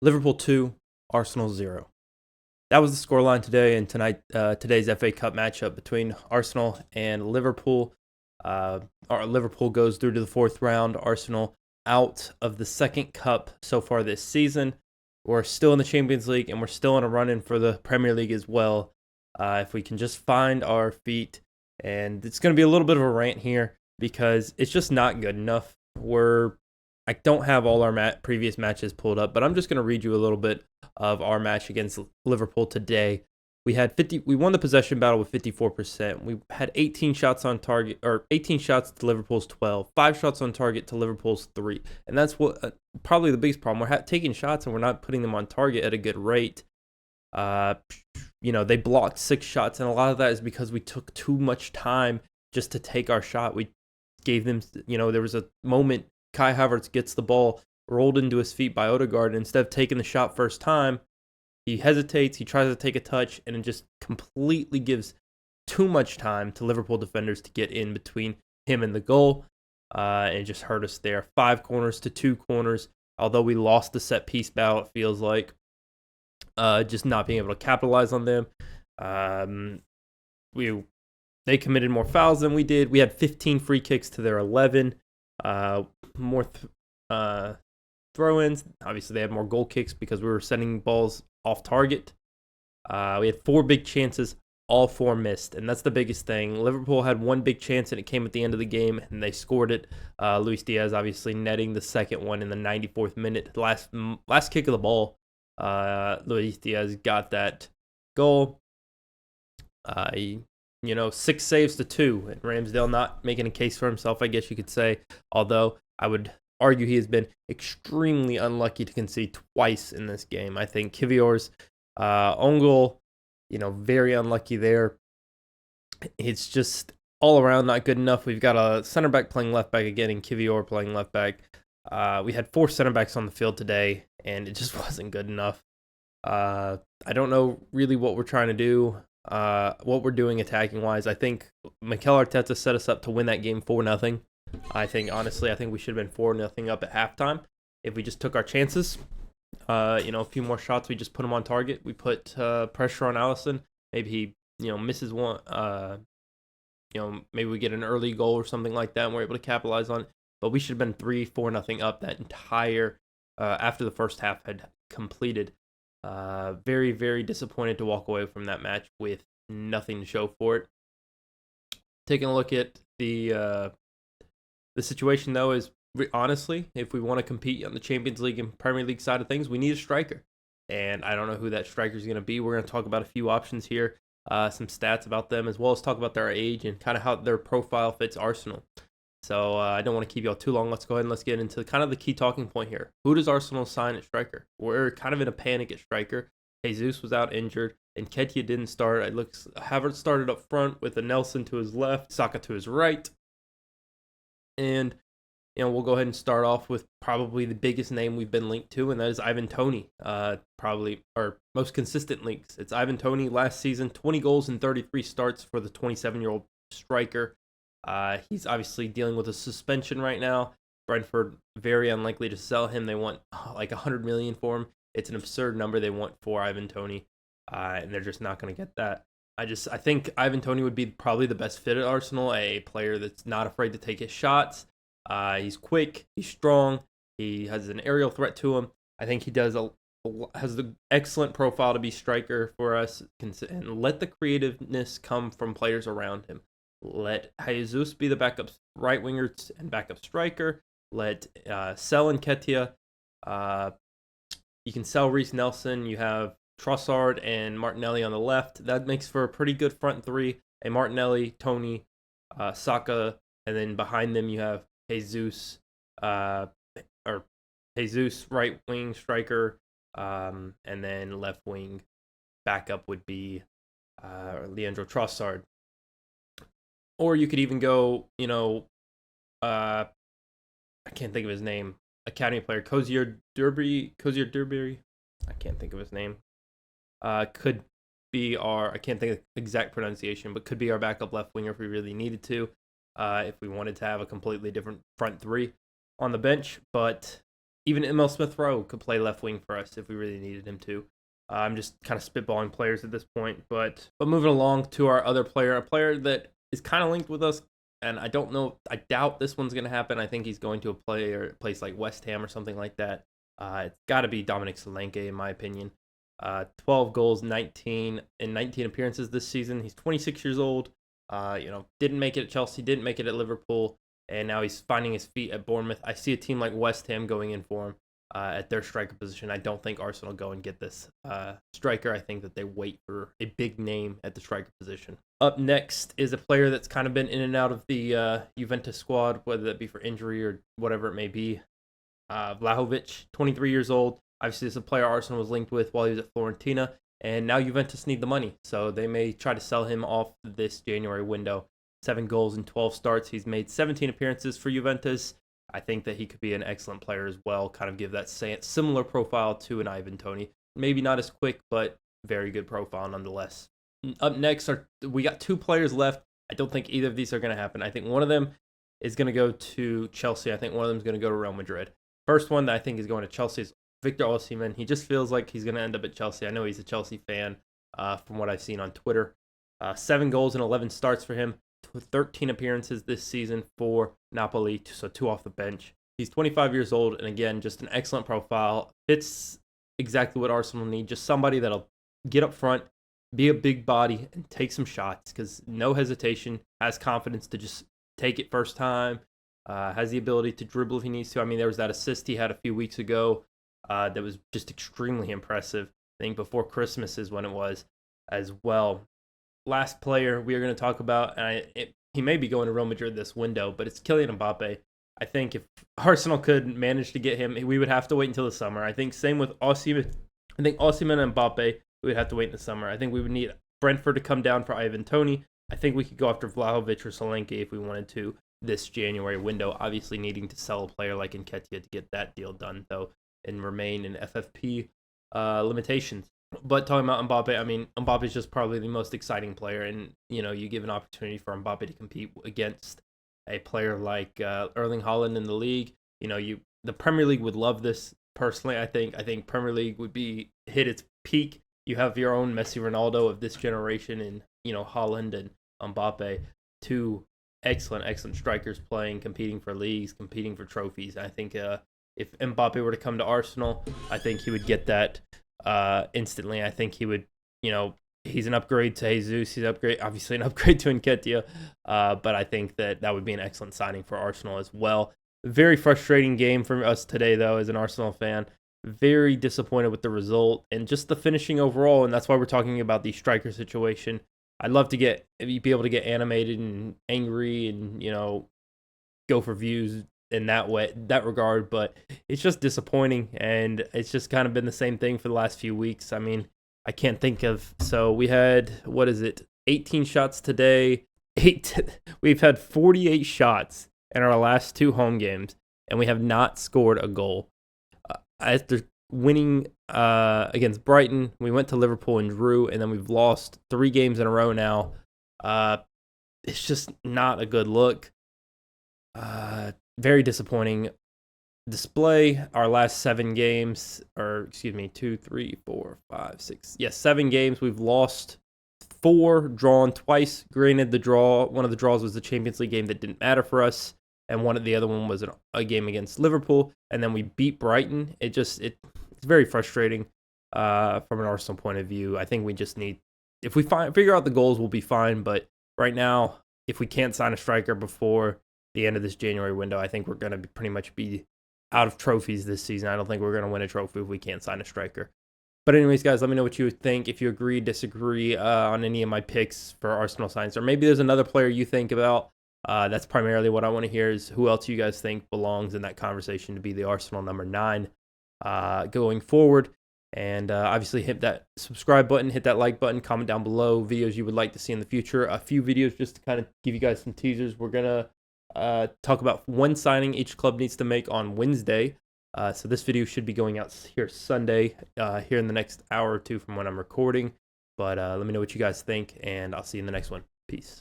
Liverpool 2, Arsenal 0. That was the scoreline today in today's FA Cup matchup between Arsenal and Liverpool. Liverpool goes through to the fourth round. Arsenal out of the second cup so far this season. We're still in the Champions League and we're still on a run-in for the Premier League as well. If we can just find our feet. And it's going to be a little bit of a rant here because it's just not good enough. I don't have all our previous matches pulled up, but I'm just going to read you a little bit of our match against Liverpool today. We won the possession battle with 54%. We had 18 shots on target, or 18 shots to Liverpool's 12, 5 shots on target to Liverpool's 3. And that's what probably the biggest problem. We're taking shots and we're not putting them on target at a good rate. They blocked 6 shots, and a lot of that is because we took too much time just to take our shot. We gave them, there was a moment Kai Havertz gets the ball rolled into his feet by Odegaard, and instead of taking the shot first time, he hesitates, he tries to take a touch, and it just completely gives too much time to Liverpool defenders to get in between him and the goal, and it just hurt us there. 5 corners to 2 corners, although we lost the set-piece battle, it feels like. Just not being able to capitalize on them. They committed more fouls than we did. We had 15 free kicks to their 11. More throw-ins. Obviously, they had more goal kicks because we were sending balls off target. We had 4 big chances, all 4 missed, and that's the biggest thing. Liverpool had 1 big chance, and it came at the end of the game, and they scored it. Luis Diaz obviously netting the second one in the 94th minute. Last kick of the ball, Luis Diaz got that goal. 6 saves to 2, and Ramsdale not making a case for himself, I guess you could say. Although I would argue he has been extremely unlucky to concede twice in this game. I think Kivior's own goal, very unlucky there. It's just all around not good enough. We've got a center back playing left back again, and Kivior playing left back. We had 4 center backs on the field today, and it just wasn't good enough. I don't know really what we're trying to do. What we're doing attacking wise. I think Mikel Arteta set us up to win that game 4-0. I think we should have been 4-0 up at halftime if we just took our chances. A few more shots, we just put him on target. We put pressure on Alisson. Maybe he misses one. Maybe we get an early goal or something like that and we're able to capitalize on it. But we should have been 3-4-0 up that entire after the first half had completed. Very, very disappointed to walk away from that match with nothing to show for it. Taking a look at the situation, though, is honestly, if we want to compete on the Champions League and Premier League side of things, we need a striker. And I don't know who that striker is going to be. We're going to talk about a few options here, some stats about them, as well as talk about their age and kind of how their profile fits Arsenal. So I don't want to keep y'all too long. Let's go ahead and let's get into kind of the key talking point here. Who does Arsenal sign at striker? We're kind of in a panic at striker. Jesus was out injured, and Nketiah didn't start. It looks Havertz started up front with a Nelson to his left, Saka to his right. And we'll go ahead and start off with probably the biggest name we've been linked to, and that is Ivan Toney. Probably our most consistent links. It's Ivan Toney last season, 20 goals and 33 starts for the 27-year-old striker. He's obviously dealing with a suspension right now. Brentford very unlikely to sell him. They want like $100 million for him. It's an absurd number they want for Ivan Toney, and they're just not going to get that. I think Ivan Toney would be probably the best fit at Arsenal. A player that's not afraid to take his shots. He's quick. He's strong. He has an aerial threat to him. I think he has the excellent profile to be striker for us, and let the creativeness come from players around him. Let Jesus be the backup right winger and backup striker. Let sell Nketiah. You can sell Reece Nelson. You have Trossard and Martinelli on the left. That makes for a pretty good front three. A Martinelli, Toney, Saka, and then behind them you have Jesus, Jesus right wing striker, and then left wing backup would be Leandro Trossard. Or you could even go, I can't think of his name. Academy player, Kozier Durbury. I can't think of his name. Could be I can't think of the exact pronunciation, but could be our backup left winger if we really needed to. If we wanted to have a completely different front three on the bench. But even Emil Smith Rowe could play left wing for us if we really needed him to. I'm just kind of spitballing players at this point, but moving along to our other player, a player that is kind of linked with us, and I don't know, I doubt this one's going to happen. I think he's going to a place like West Ham or something like that. It's got to be Dominic Solanke, in my opinion. 12 goals, 19 appearances this season. He's 26 years old. Didn't make it at Chelsea, didn't make it at Liverpool, and now he's finding his feet at Bournemouth. I see a team like West Ham going in for him at their striker position. I don't think Arsenal go and get this striker. I think that they wait for a big name at the striker position. Up next is a player that's kind of been in and out of the Juventus squad, whether that be for injury or whatever it may be. Vlahovic, 23 years old. Obviously, this is a player Arsenal was linked with while he was at Fiorentina, and now Juventus need the money, so they may try to sell him off this January window. 7 goals in 12 starts. He's made 17 appearances for Juventus. I think that he could be an excellent player as well, kind of give that similar profile to an Ivan Toney. Maybe not as quick, but very good profile nonetheless. Up next, we got 2 players left. I don't think either of these are going to happen. I think one of them is going to go to Chelsea. I think one of them is going to go to Real Madrid. First one that I think is going to Chelsea is Victor Osimhen. He just feels like he's going to end up at Chelsea. I know he's a Chelsea fan from what I've seen on Twitter. 7 goals and 11 starts for him. 13 appearances this season for Napoli, so 2 off the bench. He's 25 years old, and again, just an excellent profile. Fits exactly what Arsenal need. Just somebody that'll get up front, be a big body, and take some shots, because no hesitation, has confidence to just take it first time, has the ability to dribble if he needs to. I mean, there was that assist he had a few weeks ago that was just extremely impressive. I think before Christmas is when it was as well. Last player we are going to talk about, and he may be going to Real Madrid this window, but it's Kylian Mbappe. I think if Arsenal could manage to get him, we would have to wait until the summer. I think same with Osimhen. I think Osimhen and Mbappe, we would have to wait in the summer. I think we would need Brentford to come down for Ivan Toney. I think we could go after Vlahovic or Solanke if we wanted to this January window, obviously needing to sell a player like Nketiah to get that deal done, though, and remain in FFP limitations. But talking about Mbappe, I mean, Mbappe is just probably the most exciting player, and you give an opportunity for Mbappe to compete against a player like Erling Haaland in the league. The Premier League would love this. Personally, I think Premier League would hit its peak. You have your own Messi, Ronaldo of this generation, and Haaland and Mbappe, 2 excellent strikers competing for leagues, competing for trophies. I think if Mbappe were to come to Arsenal, I think he would get that instantly. I think he would, he's an upgrade to Jesus. He's obviously an upgrade to Nketiah. But I think that would be an excellent signing for Arsenal as well. Very frustrating game for us today, though, as an Arsenal fan. Very disappointed with the result and just the finishing overall. And that's why we're talking about the striker situation. I'd love to be able to get animated and angry and, go for views in that regard, but it's just disappointing, and it's just kind of been the same thing for the last few weeks. I mean, I can't think of, so we had 18 shots today. We've had 48 shots in our last 2 home games, and we have not scored a goal. After winning against Brighton, we went to Liverpool and drew, and then we've lost 3 games in a row now. It's just not a good look. Very disappointing display. Our last 7 games, 2, 3, 4, 5, 6. Yes, 7 games. We've lost 4, drawn twice. Granted, one of the draws was the Champions League game that didn't matter for us, and the other one was a game against Liverpool, and then we beat Brighton. It's very frustrating from an Arsenal point of view. I think we just need, if we figure out the goals, we'll be fine. But right now, if we can't sign a striker before the end of this January window, I think we're going to pretty much be out of trophies this season. I don't think we're going to win a trophy if we can't sign a striker. But anyways, guys, let me know what you think. If you agree, disagree on any of my picks for Arsenal signs, or maybe there's another player you think about. That's primarily what I want to hear, is who else you guys think belongs in that conversation to be the Arsenal number 9 going forward. And obviously hit that subscribe button, hit that like button, comment down below videos you would like to see in the future. A few videos just to kind of give you guys some teasers. We're going to talk about one signing each club needs to make on Wednesday. So this video should be going out here Sunday, here in the next hour or 2 from when I'm recording. But let me know what you guys think, and I'll see you in the next one. Peace.